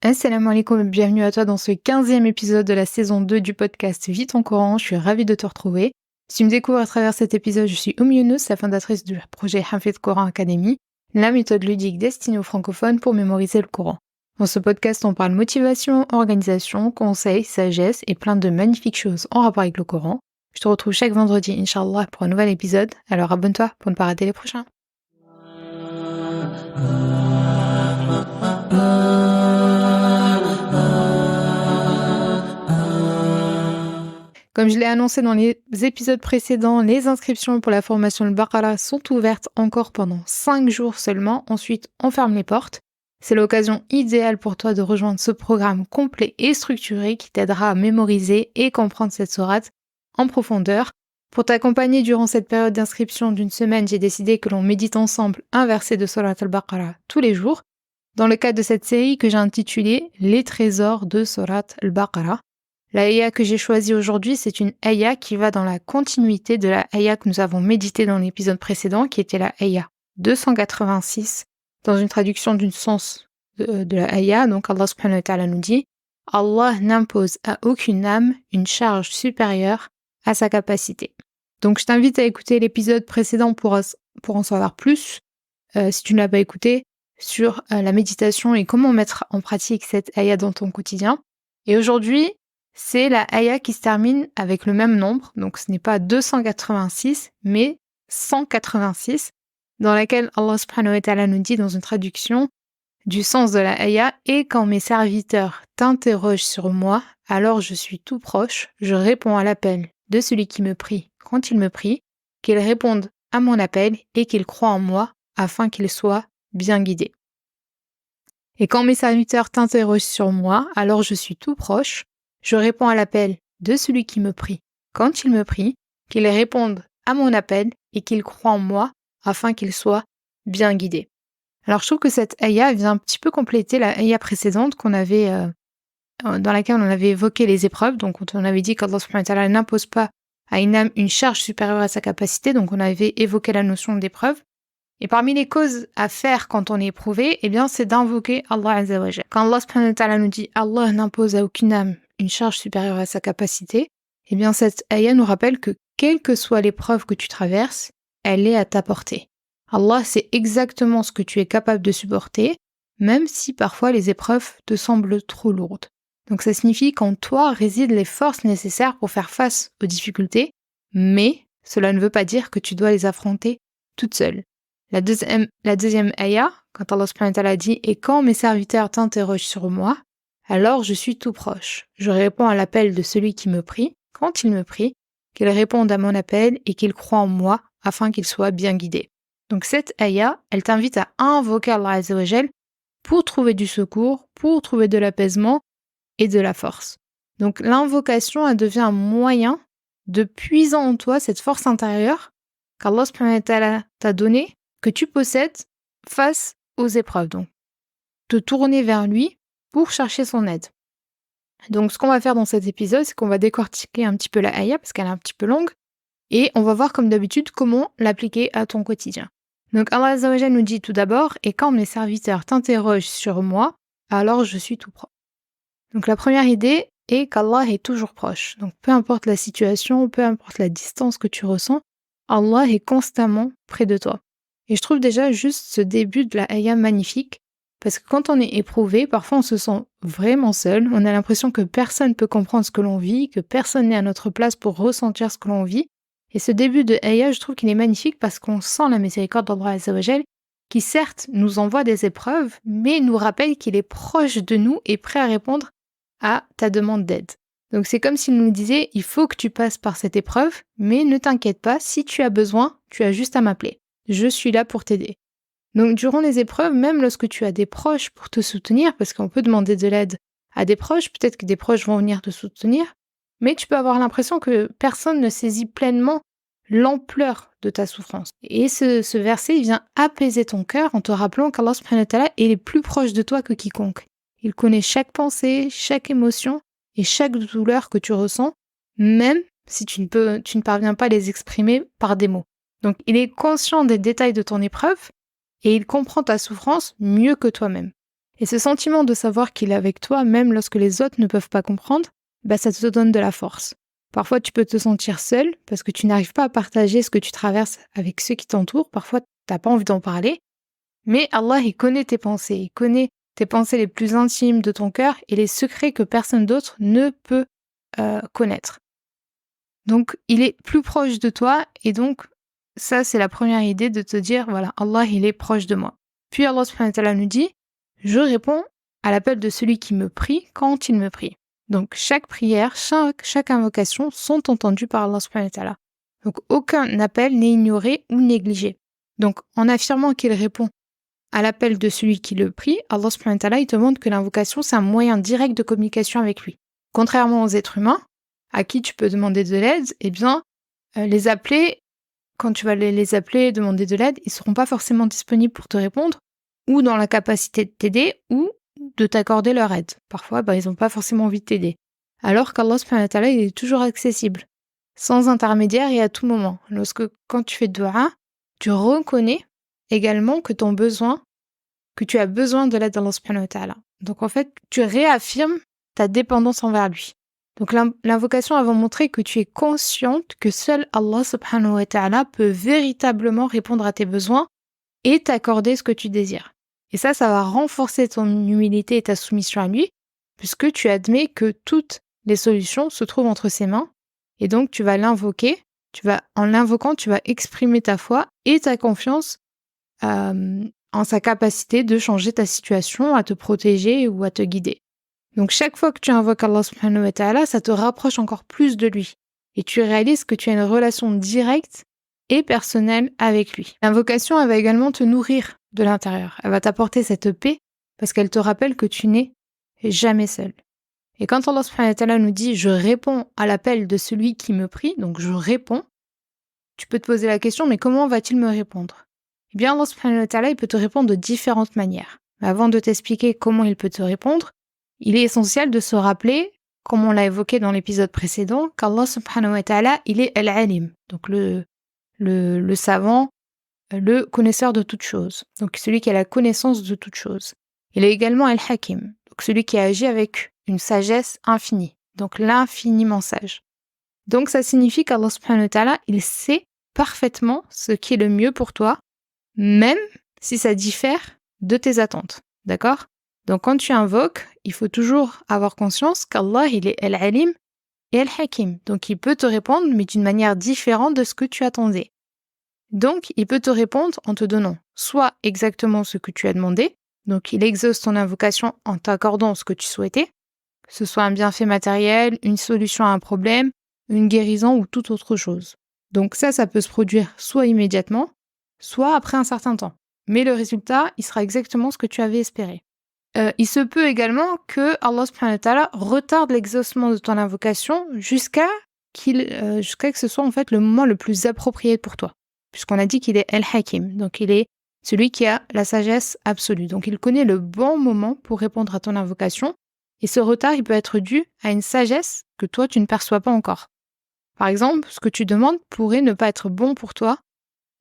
Assalamu alaikum et bienvenue à toi dans ce 15e épisode de la saison 2 du podcast Vis ton Coran. Je suis ravie de te retrouver. Si tu me découvres à travers cet épisode, je suis Younous, la fondatrice du projet Hafid Coran Academy, la méthode ludique destinée aux francophones pour mémoriser le Coran. Dans ce podcast, on parle motivation, organisation, conseils, sagesse et plein de magnifiques choses en rapport avec le Coran. Je te retrouve chaque vendredi, Inch'Allah, pour un nouvel épisode. Alors abonne-toi pour ne pas rater les prochains. Comme je l'ai annoncé dans les épisodes précédents, les inscriptions pour la formation Al-Baqarah sont ouvertes encore pendant 5 jours seulement. Ensuite, on ferme les portes. C'est l'occasion idéale pour toi de rejoindre ce programme complet et structuré qui t'aidera à mémoriser et comprendre cette sourate en profondeur. Pour t'accompagner durant cette période d'inscription d'une semaine, j'ai décidé que l'on médite ensemble un verset de sourate Al-Baqarah tous les jours, dans le cadre de cette série que j'ai intitulée « Les trésors de sourate Al-Baqarah ». La ayah que j'ai choisie aujourd'hui, c'est une ayah qui va dans la continuité de la ayah que nous avons méditée dans l'épisode précédent, qui était la ayah 286, dans une traduction du sens de la ayah. Donc Allah subhanahu wa ta'ala nous dit « Allah n'impose à aucune âme une charge supérieure à sa capacité ». Donc je t'invite à écouter l'épisode précédent pour en savoir plus, si tu ne l'as pas écouté, sur la méditation et comment mettre en pratique cette ayah dans ton quotidien. Et aujourd'hui, c'est la ayah qui se termine avec le même nombre, donc ce n'est pas 286, mais 186, dans laquelle Allah subhanahu wa ta'ala nous dit dans une traduction du sens de la ayah « Et quand mes serviteurs t'interrogent sur moi, alors je suis tout proche, je réponds à l'appel de celui qui me prie quand il me prie, qu'il réponde à mon appel et qu'il croie en moi, afin qu'il soit bien guidé. Et quand mes serviteurs t'interrogent sur moi, alors je suis tout proche, je réponds à l'appel de celui qui me prie quand il me prie, qu'il réponde à mon appel et qu'il croie en moi afin qu'il soit bien guidé. » Alors je trouve que cette ayah vient un petit peu compléter la ayah précédente qu'on avait, dans laquelle on avait évoqué les épreuves. Donc on avait dit qu'Allah subhanahu wa ta'ala n'impose pas à une âme une charge supérieure à sa capacité. Donc on avait évoqué la notion d'épreuve. Et parmi les causes à faire quand on est éprouvé, eh bien c'est d'invoquer Allah azza wa jalla. Quand Allah subhanahu wa ta'ala nous dit Allah n'impose à aucune âme une charge supérieure à sa capacité, eh bien cette ayah nous rappelle que quelle que soit l'épreuve que tu traverses, elle est à ta portée. Allah sait exactement ce que tu es capable de supporter, même si parfois les épreuves te semblent trop lourdes. Donc ça signifie qu'en toi résident les forces nécessaires pour faire face aux difficultés, mais cela ne veut pas dire que tu dois les affronter toute seule. La deuxième ayah, quand Allah subhanahu wa ta'ala dit « Et quand mes serviteurs t'interrogent sur moi, alors je suis tout proche. Je réponds à l'appel de celui qui me prie, quand il me prie, qu'il réponde à mon appel et qu'il croie en moi afin qu'il soit bien guidé. » Donc cette ayah, elle t'invite à invoquer Allah azza wa jal pour trouver du secours, pour trouver de l'apaisement et de la force. Donc l'invocation, elle devient un moyen de puiser en toi cette force intérieure qu'Allah subhanahu wa ta'ala t'a donnée, que tu possèdes face aux épreuves. Donc te tourner vers lui pour chercher son aide. Donc ce qu'on va faire dans cet épisode, c'est qu'on va décortiquer un petit peu la ayah parce qu'elle est un petit peu longue et on va voir comme d'habitude comment l'appliquer à ton quotidien. Donc Allah azza wa jalla nous dit tout d'abord « Et quand mes serviteurs t'interrogent sur moi, alors je suis tout proche. » Donc la première idée est qu'Allah est toujours proche. Donc peu importe la situation, peu importe la distance que tu ressens, Allah est constamment près de toi. Et je trouve déjà juste ce début de la ayah magnifique, parce que quand on est éprouvé, parfois on se sent vraiment seul, on a l'impression que personne ne peut comprendre ce que l'on vit, que personne n'est à notre place pour ressentir ce que l'on vit. Et ce début de ayah, je trouve qu'il est magnifique parce qu'on sent la miséricorde d'Allah azza wa jal, qui certes nous envoie des épreuves, mais nous rappelle qu'il est proche de nous et prêt à répondre à ta demande d'aide. Donc c'est comme s'il nous disait, il faut que tu passes par cette épreuve, mais ne t'inquiète pas, si tu as besoin, tu as juste à m'appeler. Je suis là pour t'aider. Donc durant les épreuves, même lorsque tu as des proches pour te soutenir, parce qu'on peut demander de l'aide à des proches, peut-être que des proches vont venir te soutenir, mais tu peux avoir l'impression que personne ne saisit pleinement l'ampleur de ta souffrance. Et ce verset il vient apaiser ton cœur en te rappelant qu'Allah subhanahu wa ta'ala est plus proche de toi que quiconque. Il connaît chaque pensée, chaque émotion et chaque douleur que tu ressens, même si tu ne parviens pas à les exprimer par des mots. Donc il est conscient des détails de ton épreuve et il comprend ta souffrance mieux que toi-même. Et ce sentiment de savoir qu'il est avec toi, même lorsque les autres ne peuvent pas comprendre, ça te donne de la force. Parfois, tu peux te sentir seul parce que tu n'arrives pas à partager ce que tu traverses avec ceux qui t'entourent. Parfois, tu n'as pas envie d'en parler. Mais Allah, il connaît tes pensées. Il connaît tes pensées les plus intimes de ton cœur et les secrets que personne d'autre ne peut connaître. Donc, il est plus proche de toi et donc, ça, c'est la première idée de te dire, voilà, Allah, il est proche de moi. Puis Allah subhanahu wa ta'ala nous dit, je réponds à l'appel de celui qui me prie quand il me prie. Donc, chaque prière, chaque invocation sont entendues par Allah subhanahu wa ta'ala. Donc, aucun appel n'est ignoré ou négligé. Donc, en affirmant qu'il répond à l'appel de celui qui le prie, Allah subhanahu wa ta'ala, il te montre que l'invocation, c'est un moyen direct de communication avec lui. Contrairement aux êtres humains, à qui tu peux demander de l'aide, les appeler, quand tu vas les appeler, demander de l'aide, ils ne seront pas forcément disponibles pour te répondre, ou dans la capacité de t'aider, ou de t'accorder leur aide. Parfois, ils n'ont pas forcément envie de t'aider. Alors qu'Allah subhanahu wa ta'ala, il est toujours accessible, sans intermédiaire et à tout moment. Quand tu fais dua, tu reconnais également que tu as besoin de l'aide d'Allah subhanahu wa ta'ala. Donc en fait, tu réaffirmes ta dépendance envers lui. Donc l'invocation va montrer que tu es consciente que seul Allah subhanahu wa ta'ala peut véritablement répondre à tes besoins et t'accorder ce que tu désires. Et ça va renforcer ton humilité et ta soumission à lui, puisque tu admets que toutes les solutions se trouvent entre ses mains, et donc tu vas l'invoquer, en l'invoquant, tu vas exprimer ta foi et ta confiance en sa capacité de changer ta situation, à te protéger ou à te guider. Donc chaque fois que tu invoques Allah subhanahu wa ta'ala, ça te rapproche encore plus de lui. Et tu réalises que tu as une relation directe et personnelle avec lui. L'invocation, elle va également te nourrir de l'intérieur. Elle va t'apporter cette paix parce qu'elle te rappelle que tu n'es jamais seul. Et quand Allah subhanahu wa ta'ala nous dit « je réponds à l'appel de celui qui me prie », donc je réponds, tu peux te poser la question « mais comment va-t-il me répondre ?» Eh bien Allah subhanahu wa ta'ala, il peut te répondre de différentes manières. Mais avant de t'expliquer comment il peut te répondre, il est essentiel de se rappeler, comme on l'a évoqué dans l'épisode précédent, qu'Allah subhanahu wa ta'ala, il est Al-Alim, donc le savant, le connaisseur de toutes choses, donc celui qui a la connaissance de toutes choses. Il est également Al-Hakim, donc celui qui agit avec une sagesse infinie, donc l'infiniment sage. Donc ça signifie qu'Allah subhanahu wa ta'ala, il sait parfaitement ce qui est le mieux pour toi, même si ça diffère de tes attentes, d'accord ? Donc quand tu invoques, il faut toujours avoir conscience qu'Allah, il est Al-Alim et Al-Hakim. Donc il peut te répondre, mais d'une manière différente de ce que tu attendais. Donc il peut te répondre en te donnant soit exactement ce que tu as demandé, donc il exauce ton invocation en t'accordant ce que tu souhaitais, que ce soit un bienfait matériel, une solution à un problème, une guérison ou toute autre chose. Donc ça peut se produire soit immédiatement, soit après un certain temps. Mais le résultat, il sera exactement ce que tu avais espéré. Il se peut également que Allah subhanahu wa ta'ala retarde l'exaucement de ton invocation jusqu'à que ce soit en fait le moment le plus approprié pour toi. Puisqu'on a dit qu'il est Al-Hakim, donc il est celui qui a la sagesse absolue. Donc il connaît le bon moment pour répondre à ton invocation. Et ce retard, il peut être dû à une sagesse que toi, tu ne perçois pas encore. Par exemple, ce que tu demandes pourrait ne pas être bon pour toi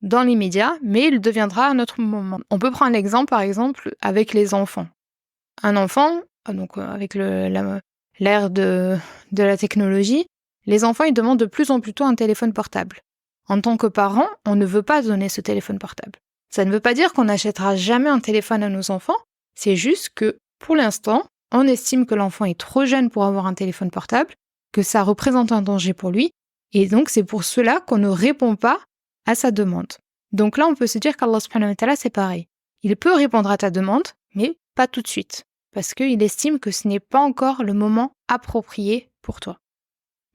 dans l'immédiat, mais il deviendra à un autre moment. On peut prendre l'exemple, par exemple, avec les enfants. Un enfant, donc avec l'ère de la technologie, les enfants, ils demandent de plus en plus tôt un téléphone portable. En tant que parent, on ne veut pas donner ce téléphone portable. Ça ne veut pas dire qu'on n'achètera jamais un téléphone à nos enfants, c'est juste que, pour l'instant, on estime que l'enfant est trop jeune pour avoir un téléphone portable, que ça représente un danger pour lui, et donc c'est pour cela qu'on ne répond pas à sa demande. Donc là, on peut se dire qu'Allah subhanahu wa ta'ala, c'est pareil. Il peut répondre à ta demande, mais pas tout de suite, parce qu'il estime que ce n'est pas encore le moment approprié pour toi.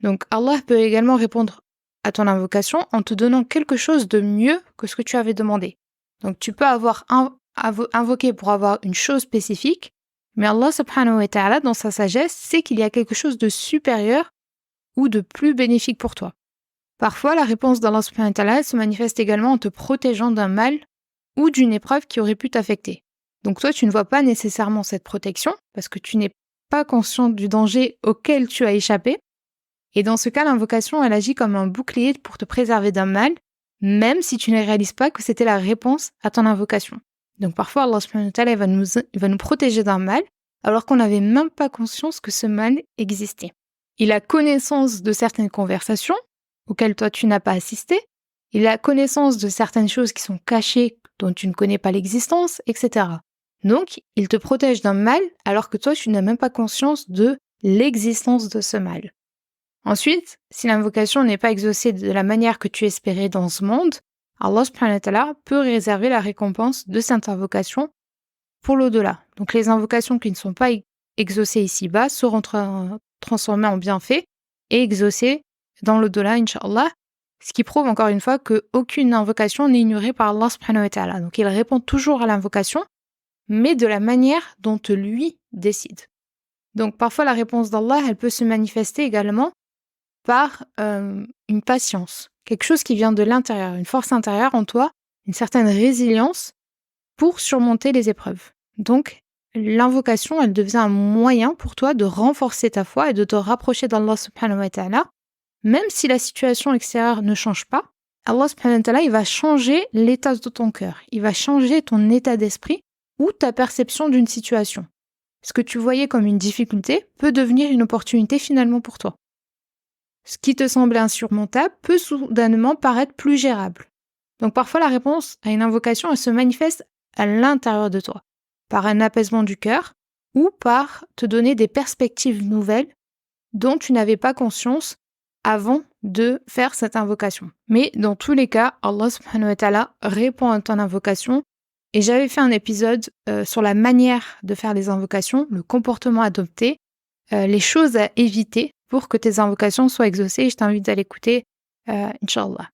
Donc Allah peut également répondre à ton invocation en te donnant quelque chose de mieux que ce que tu avais demandé. Donc tu peux avoir invoqué pour avoir une chose spécifique, mais Allah subhanahu wa ta'ala, dans sa sagesse, sait qu'il y a quelque chose de supérieur ou de plus bénéfique pour toi. Parfois, la réponse d'Allah subhanahu wa ta'ala se manifeste également en te protégeant d'un mal ou d'une épreuve qui aurait pu t'affecter. Donc toi, tu ne vois pas nécessairement cette protection parce que tu n'es pas conscient du danger auquel tu as échappé. Et dans ce cas, l'invocation, elle agit comme un bouclier pour te préserver d'un mal, même si tu ne réalises pas que c'était la réponse à ton invocation. Donc parfois, Allah subhanahu wa ta'ala il va nous protéger d'un mal alors qu'on n'avait même pas conscience que ce mal existait. Il a connaissance de certaines conversations auxquelles toi tu n'as pas assisté. Il a connaissance de certaines choses qui sont cachées dont tu ne connais pas l'existence, etc. Donc, il te protège d'un mal alors que toi tu n'as même pas conscience de l'existence de ce mal. Ensuite, si l'invocation n'est pas exaucée de la manière que tu espérais dans ce monde, Allah subhanahu wa ta'ala peut réserver la récompense de cette invocation pour l'au-delà. Donc les invocations qui ne sont pas exaucées ici-bas seront transformées en bienfaits et exaucées dans l'au-delà, Inch'Allah, ce qui prouve encore une fois qu'aucune invocation n'est ignorée par Allah subhanahu wa ta'ala. Donc il répond toujours à l'invocation, mais de la manière dont lui décide. Donc parfois la réponse d'Allah, elle peut se manifester également par une patience, quelque chose qui vient de l'intérieur, une force intérieure en toi, une certaine résilience pour surmonter les épreuves. Donc, l'invocation, elle devient un moyen pour toi de renforcer ta foi et de te rapprocher d'Allah subhanahu wa ta'ala. Même si la situation extérieure ne change pas, Allah subhanahu wa ta'ala, il va changer l'état de ton cœur. Il va changer ton état d'esprit ou ta perception d'une situation. Ce que tu voyais comme une difficulté peut devenir une opportunité finalement pour toi. Ce qui te semblait insurmontable peut soudainement paraître plus gérable. Donc parfois la réponse à une invocation, elle se manifeste à l'intérieur de toi, par un apaisement du cœur ou par te donner des perspectives nouvelles dont tu n'avais pas conscience avant de faire cette invocation. Mais dans tous les cas, Allah subhanahu wa ta'ala répond à ton invocation. Et j'avais fait un épisode sur la manière de faire les invocations, le comportement adopté, les choses à éviter pour que tes invocations soient exaucées. Je t'invite à l'écouter, Inch'Allah.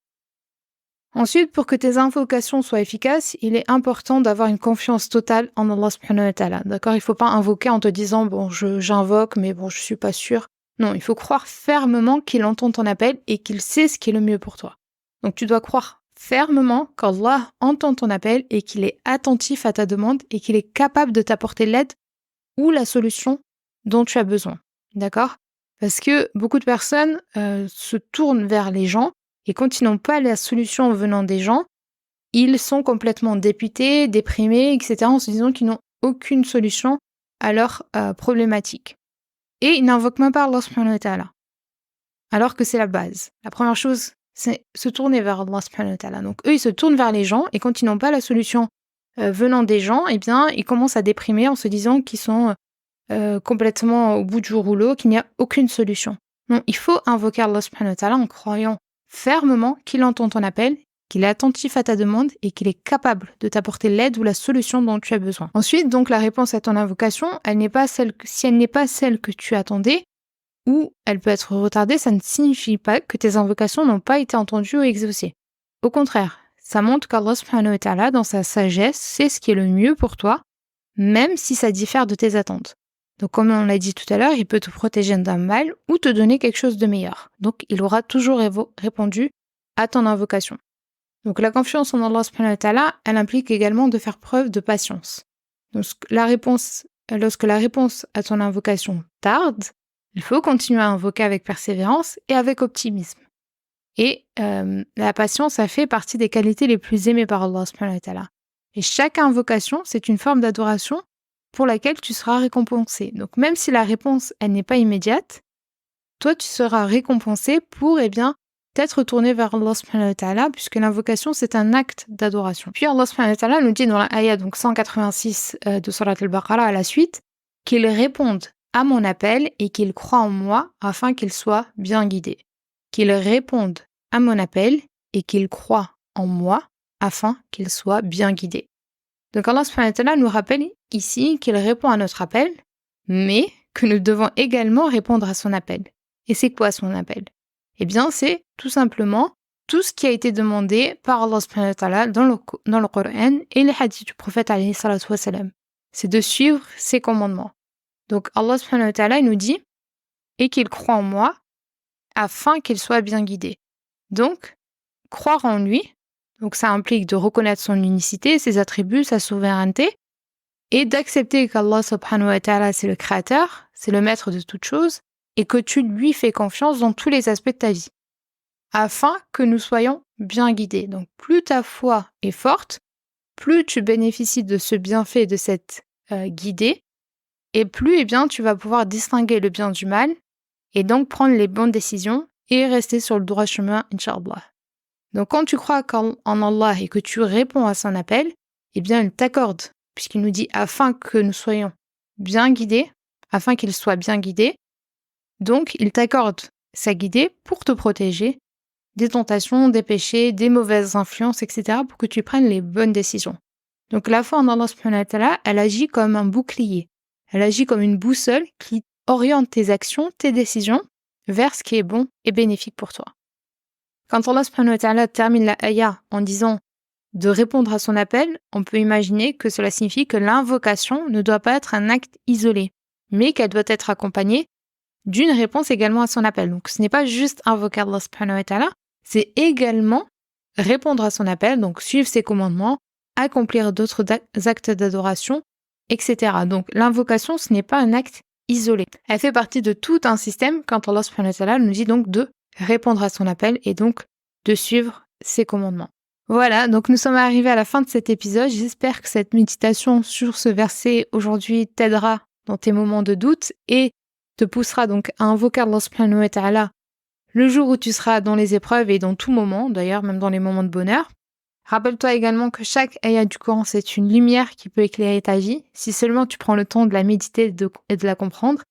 Ensuite, pour que tes invocations soient efficaces, il est important d'avoir une confiance totale en Allah subhanahu wa ta'ala. D'accord ? Il ne faut pas invoquer en te disant « bon, j'invoque, mais bon, je ne suis pas sûre ». Non, il faut croire fermement qu'il entend ton appel et qu'il sait ce qui est le mieux pour toi. Donc tu dois croire fermement qu'Allah entend ton appel et qu'il est attentif à ta demande et qu'il est capable de t'apporter l'aide ou la solution dont tu as besoin. D'accord ? Parce que beaucoup de personnes se tournent vers les gens et quand ils n'ont pas la solution venant des gens, ils sont complètement dépités, déprimés, etc. en se disant qu'ils n'ont aucune solution à leur problématique. Et ils n'invoquent même pas Allah subhanahu wa ta'ala. Alors que c'est la base. La première chose, c'est se tourner vers Allah subhanahu wa ta'ala. Donc eux, ils se tournent vers les gens et quand ils n'ont pas la solution venant des gens, eh bien, ils commencent à déprimer en se disant qu'ils sont complètement au bout du rouleau, qu'il n'y a aucune solution. Non, il faut invoquer Allah subhanahu wa ta'ala en croyant fermement qu'il entend ton appel, qu'il est attentif à ta demande et qu'il est capable de t'apporter l'aide ou la solution dont tu as besoin. Ensuite, donc, la réponse à ton invocation, si elle n'est pas celle que tu attendais, ou elle peut être retardée, ça ne signifie pas que tes invocations n'ont pas été entendues ou exaucées. Au contraire, ça montre qu'Allah subhanahu wa ta'ala, dans sa sagesse, sait ce qui est le mieux pour toi, même si ça diffère de tes attentes. Donc, comme on l'a dit tout à l'heure, il peut te protéger d'un mal ou te donner quelque chose de meilleur. Donc, il aura toujours répondu à ton invocation. Donc, la confiance en Allah subhanahu wa ta'ala, elle implique également de faire preuve de patience. Donc, lorsque la réponse à ton invocation tarde, il faut continuer à invoquer avec persévérance et avec optimisme. Et la patience, ça fait partie des qualités les plus aimées par Allah subhanahu wa ta'ala. Et chaque invocation, c'est une forme d'adoration pour laquelle tu seras récompensé. Donc même si la réponse, elle n'est pas immédiate, toi, tu seras récompensé pour, t'être tourné vers Allah subhanahu wa ta'ala, puisque l'invocation, c'est un acte d'adoration. Puis Allah subhanahu wa ta'ala nous dit dans la ayah donc 186 de Surat al-Baqarah à la suite, qu'il réponde à mon appel et qu'il croit en moi afin qu'il soit bien guidé. Qu'il réponde à mon appel et qu'il croit en moi afin qu'il soit bien guidé. Donc Allah subhanahu wa ta'ala nous rappelle ici qu'il répond à notre appel, mais que nous devons également répondre à son appel. Et c'est quoi son appel ? Eh bien, c'est tout simplement tout ce qui a été demandé par Allah subhanahu wa ta'ala dans le Coran et les hadiths du prophète alayhi salatu wa salam. C'est de suivre ses commandements. Donc Allah subhanahu wa ta'ala nous dit « et qu'il croit en moi afin qu'il soit bien guidé ». Donc, croire en lui, donc ça implique de reconnaître son unicité, ses attributs, sa souveraineté, et d'accepter qu'Allah subhanahu wa ta'ala c'est le créateur, c'est le maître de toutes choses, et que tu lui fais confiance dans tous les aspects de ta vie, afin que nous soyons bien guidés. Donc plus ta foi est forte, plus tu bénéficies de ce bienfait, de cette guidée, et plus tu vas pouvoir distinguer le bien du mal et donc prendre les bonnes décisions et rester sur le droit chemin, Inch'Allah. Donc quand tu crois en Allah et que tu réponds à son appel, il t'accorde, puisqu'il nous dit afin que nous soyons bien guidés, afin qu'il soit bien guidé. Donc il t'accorde sa guidée pour te protéger des tentations, des péchés, des mauvaises influences, etc. pour que tu prennes les bonnes décisions. Donc la foi en Allah subhanahu wa ta'ala, elle agit comme un bouclier. Elle agit comme une boussole qui oriente tes actions, tes décisions vers ce qui est bon et bénéfique pour toi. Quand Allah subhanahu wa ta'ala termine la ayah en disant de répondre à son appel, on peut imaginer que cela signifie que l'invocation ne doit pas être un acte isolé, mais qu'elle doit être accompagnée d'une réponse également à son appel. Donc ce n'est pas juste invoquer Allah subhanahu wa ta'ala, c'est également répondre à son appel, donc suivre ses commandements, accomplir d'autres actes d'adoration, etc. Donc l'invocation, ce n'est pas un acte isolé. Elle fait partie de tout un système quand Allah subhanahu wa ta'ala nous dit donc de répondre à son appel et donc de suivre ses commandements. Voilà, donc nous sommes arrivés à la fin de cet épisode. J'espère que cette méditation sur ce verset aujourd'hui t'aidera dans tes moments de doute et te poussera donc à invoquer Allah subhanahu wa ta'ala le jour où tu seras dans les épreuves et dans tout moment, d'ailleurs même dans les moments de bonheur. Rappelle-toi également que chaque ayat du Coran, c'est une lumière qui peut éclairer ta vie, si seulement tu prends le temps de la méditer et de la comprendre.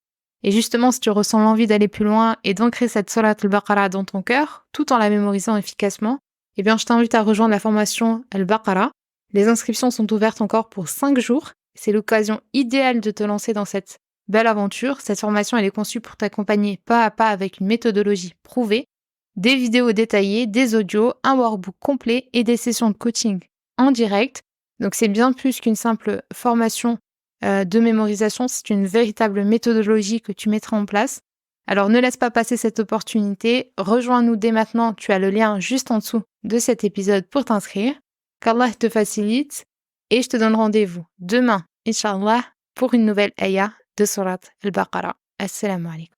Et justement, si tu ressens l'envie d'aller plus loin et d'ancrer cette Surat al-Baqarah dans ton cœur, tout en la mémorisant efficacement, je t'invite à rejoindre la formation Al-Baqarah. Les inscriptions sont ouvertes encore pour 5 jours. C'est l'occasion idéale de te lancer dans cette belle aventure. Cette formation, elle est conçue pour t'accompagner pas à pas avec une méthodologie prouvée, des vidéos détaillées, des audios, un workbook complet et des sessions de coaching en direct. Donc c'est bien plus qu'une simple formation de mémorisation, c'est une véritable méthodologie que tu mettras en place. Alors ne laisse pas passer cette opportunité, rejoins-nous dès maintenant, tu as le lien juste en dessous de cet épisode pour t'inscrire. Qu'Allah te facilite et je te donne rendez-vous demain, Inch'Allah, pour une nouvelle ayah de Surat al-Baqarah. Assalamu alaikum.